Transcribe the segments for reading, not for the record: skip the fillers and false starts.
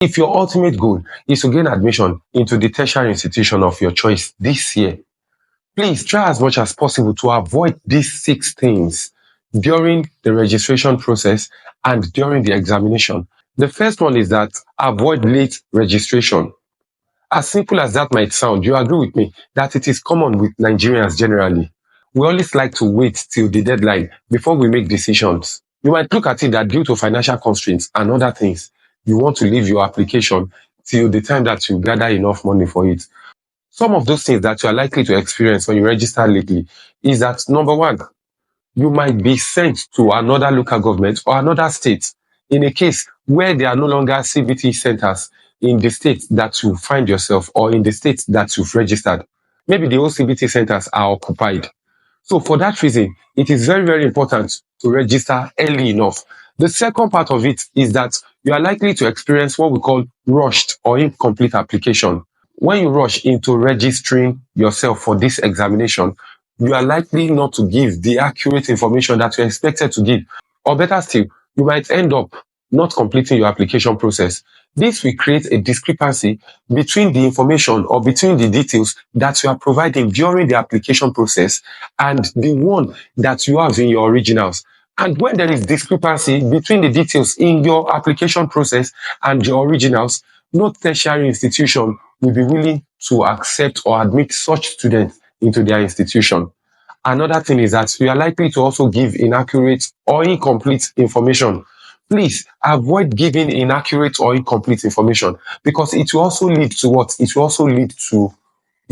If your ultimate goal is to gain admission into the tertiary institution of your choice this year, please try as much as possible to avoid these 6 things during the registration process and during the examination. The first one is that avoid late registration. As simple as that might sound, you agree with me that it is common with Nigerians generally. We always like to wait till the deadline before we make decisions. You might look at it that due to financial constraints and other things, you want to leave your application till the time that you gather enough money for it. Some of those things that you are likely to experience when you register lately is that, number one, you might be sent to another local government or another state in a case where there are no longer CBT centers in the state that you find yourself or in the state that you've registered. Maybe the old CBT centers are occupied. So for that reason, it is very, very important to register early enough. The second part of it is that you are likely to experience what we call rushed or incomplete application. When you rush into registering yourself for this examination, you are likely not to give the accurate information that you're expected to give. Or better still, you might end up not completing your application process. This will create a discrepancy between the information or between the details that you are providing during the application process and the one that you have in your originals. And when there is discrepancy between the details in your application process and your originals, no tertiary institution will be willing to accept or admit such students into their institution. Another thing is that you are likely to also give inaccurate or incomplete information. Please avoid giving inaccurate or incomplete information because it will also lead to what? It will also lead to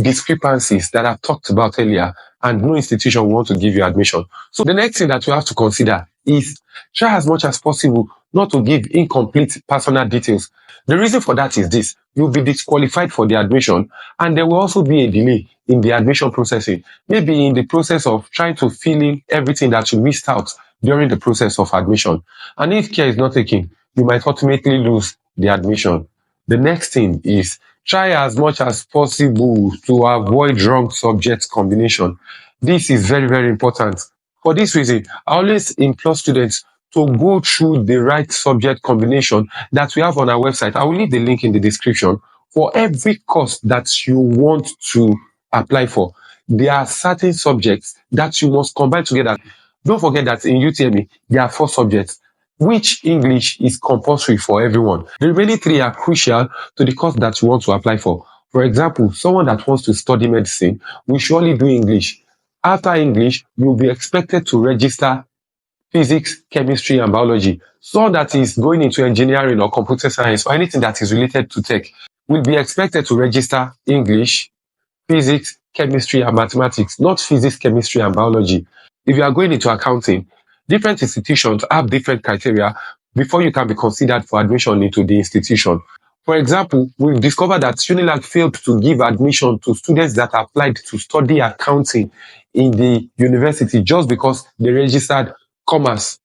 discrepancies that I've talked about earlier, and no institution will want to give you admission. So the next thing that you have to consider is try as much as possible not to give incomplete personal details. The reason for that is this: you'll be disqualified for the admission, and there will also be a delay in the admission processing, maybe in the process of trying to fill in everything that you missed out during the process of admission. And if care is not taken, you might ultimately lose the admission. The next thing is try as much as possible to avoid wrong subject combination. This is very, very important. For this reason, I always implore students to go through the right subject combination that we have on our website. I will leave the link in the description. For every course that you want to apply for, there are certain subjects that you must combine together. Don't forget that in UTME, there are 4 subjects, which English is compulsory for everyone. The remaining 3 are crucial to the course that you want to apply for. For example, someone that wants to study medicine will surely do English. After English, you'll be expected to register physics, chemistry, and biology. Someone that is going into engineering or computer science or anything that is related to tech will be expected to register English, physics, chemistry, and mathematics, not physics, chemistry, and biology. If you are going into accounting, different institutions have different criteria before you can be considered for admission into the institution. For example, we've discovered that UNILAG failed to give admission to students that applied to study accounting in the university just because they registered commerce,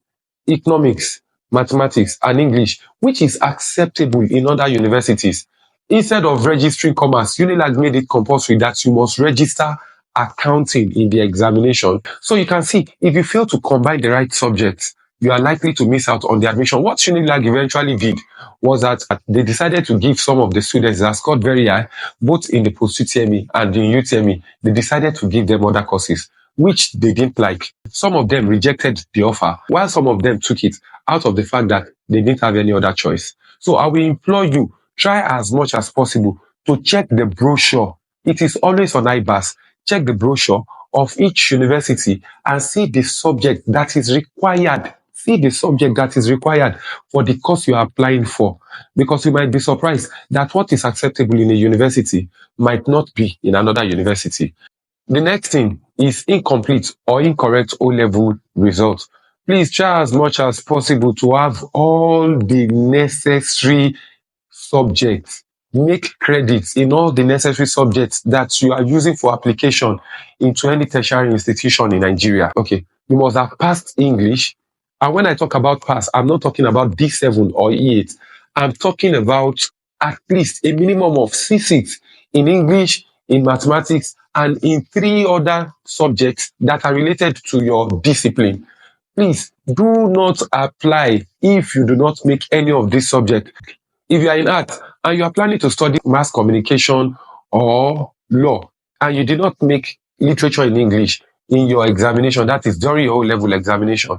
economics, mathematics, and English, which is acceptable in other universities. Instead of registering commerce, UNILAG made it compulsory that you must register accounting in the examination. So you can see, if you fail to combine the right subjects, you are likely to miss out on the admission. What UNILAG eventually did was that they decided to give some of the students that scored very high, both in the post-UTME and in UTME, they decided to give them other courses, which they didn't like. Some of them rejected the offer, while some of them took it out of the fact that they didn't have any other choice. So I will implore you, try as much as possible to check the brochure. It is always on IBAS. Check the brochure of each university and see the subject that is required. See the subject that is required for the course you are applying for. Because you might be surprised that what is acceptable in a university might not be in another university. The next thing is incomplete or incorrect O-level results. Please try as much as possible to have all the necessary subjects. Make credits in all the necessary subjects that you are using for application into any tertiary institution in Nigeria. Okay, you must have passed English. And when I talk about pass, I'm not talking about D7 or E8. I'm talking about at least a minimum of C6 in English, in mathematics, and in 3 other subjects that are related to your discipline. Please do not apply if you do not make any of these subjects. If you are in art and you are planning to study mass communication or law, and you did not make literature in English in your examination, that is during your O-level examination,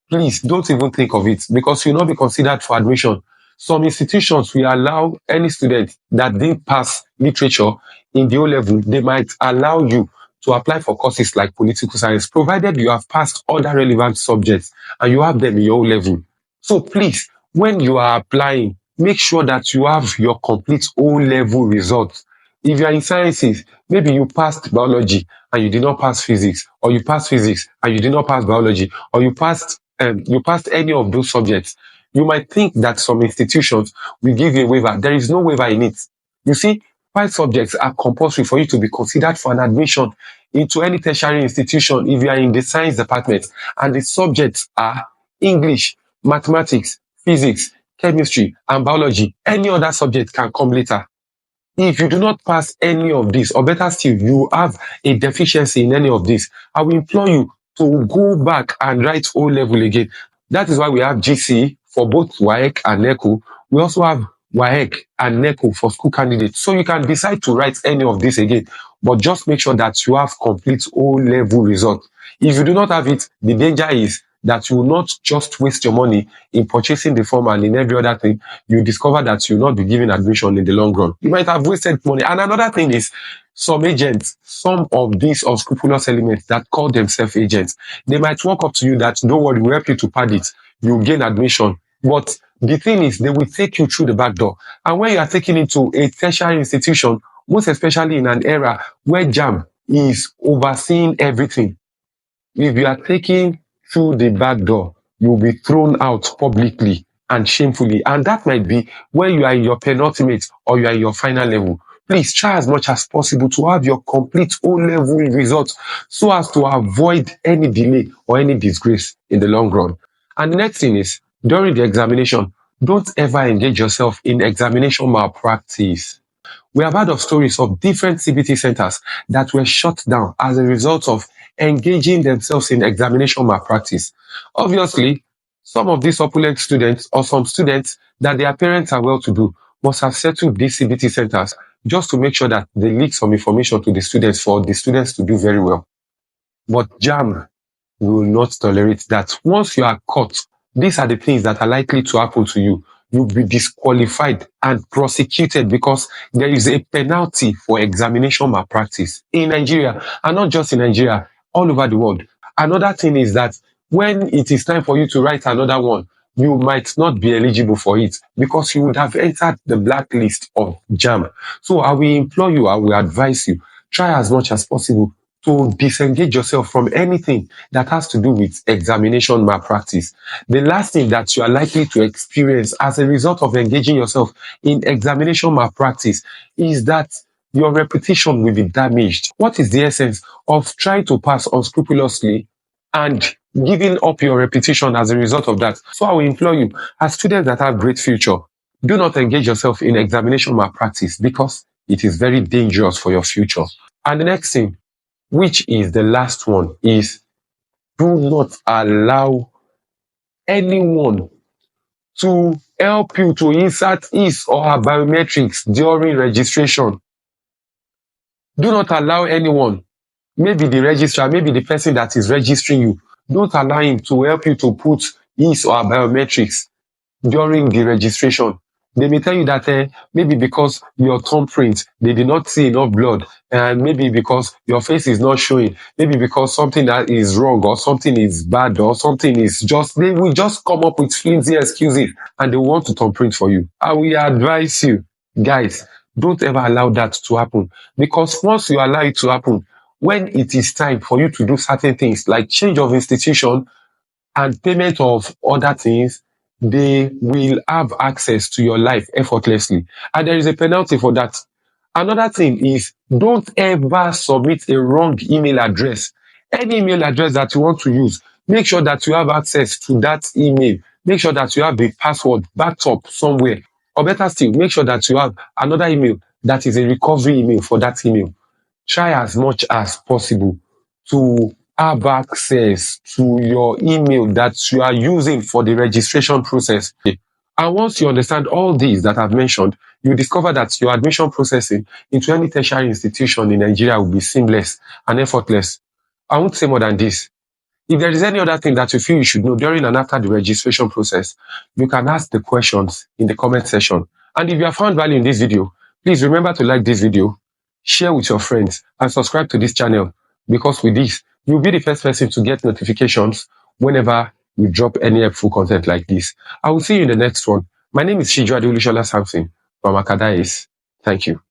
please don't even think of it, because you'll not be considered for admission. Some institutions will allow any student that didn't pass literature in the O-level, they might allow you to apply for courses like political science, provided you have passed other relevant subjects and you have them in your O-level. So please, when you are applying, make sure that you have your complete O-level results. If you are in sciences, maybe you passed biology and you did not pass physics, or you passed physics and you did not pass biology, or you passed any of those subjects. You might think that some institutions will give you a waiver. There is no waiver in it. You see, 5 subjects are compulsory for you to be considered for an admission into any tertiary institution if you are in the science department, and the subjects are English, mathematics, physics, chemistry, and biology. Any other subject can come later. If you do not pass any of this, or better still, you have a deficiency in any of this, I will implore you to go back and write O level again. That is why we have GC for both WAEC and NECO. We also have WAEC and NECO for school candidates. So you can decide to write any of this again, but just make sure that you have complete O level result. If you do not have it, the danger is that you will not just waste your money in purchasing the form and in every other thing. You discover that you will not be given admission in the long run. You might have wasted money. And another thing is, some agents, some of these unscrupulous elements that call themselves agents, they might walk up to you that, don't worry, we'll help you to pad it. You'll gain admission. But the thing is, they will take you through the back door. And when you are taken into a tertiary institution, most especially in an era where JAMB is overseeing everything, if you are taken through the back door, you'll be thrown out publicly and shamefully. And that might be when you are in your penultimate or you are in your final level. Please try as much as possible to have your complete O-level results so as to avoid any delay or any disgrace in the long run. And the next thing is, during the examination, don't ever engage yourself in examination malpractice. We have heard of stories of different CBT centers that were shut down as a result of engaging themselves in examination malpractice. Obviously, some of these opulent students, or some students that their parents are well-to-do, must have settled these CBT centers just to make sure that they leak some information to the students for the students to do very well. But JAMB will not tolerate that. Once you are caught, these are the things that are likely to happen to you. You'll be disqualified and prosecuted, because there is a penalty for examination malpractice in Nigeria, and not just in Nigeria, all over the world. Another thing is that when it is time for you to write another one, you might not be eligible for it because you would have entered the blacklist of JAMB. So I will implore you, I will advise you, try as much as possible to disengage yourself from anything that has to do with examination malpractice. The last thing that you are likely to experience as a result of engaging yourself in examination malpractice is that your reputation will be damaged. What is the essence of trying to pass unscrupulously and giving up your reputation as a result of that? So I will implore you, as students that have great future, do not engage yourself in examination malpractice, because it is very dangerous for your future. And the next thing, which is the last one, is do not allow anyone to help you to insert his or her biometrics during registration. Do not allow anyone, maybe the registrar, maybe the person that is registering you, don't allow him to help you to put his or her biometrics during the registration. They may tell you that maybe because your thumbprint, they did not see enough blood, and maybe because your face is not showing, maybe because something that is wrong or something is bad or something is just, they will just come up with flimsy excuses and they want to thumbprint for you. I will advise you, guys, don't ever allow that to happen, because once you allow it to happen, when it is time for you to do certain things like change of institution and payment of other things, they will have access to your life effortlessly. And there is a penalty for that. Another thing is, don't ever submit a wrong email address. Any email address that you want to use, make sure that you have access to that email. Make sure that you have the password backed up somewhere. Or better still, make sure that you have another email that is a recovery email for that email. Try as much as possible to have access to your email that you are using for the registration process. And once you understand all these that I've mentioned, you discover that your admission processing into any tertiary institution in Nigeria will be seamless and effortless. I won't say more than this. If there is any other thing that you feel you should know during and after the registration process, you can ask the questions in the comment section. And if you have found value in this video, please remember to like this video, share with your friends, and subscribe to this channel, because with this, you'll be the first person to get notifications whenever we drop any helpful content like this. I will see you in the next one. My name is Shiju Adeolushola Samson from Akadais. Thank you.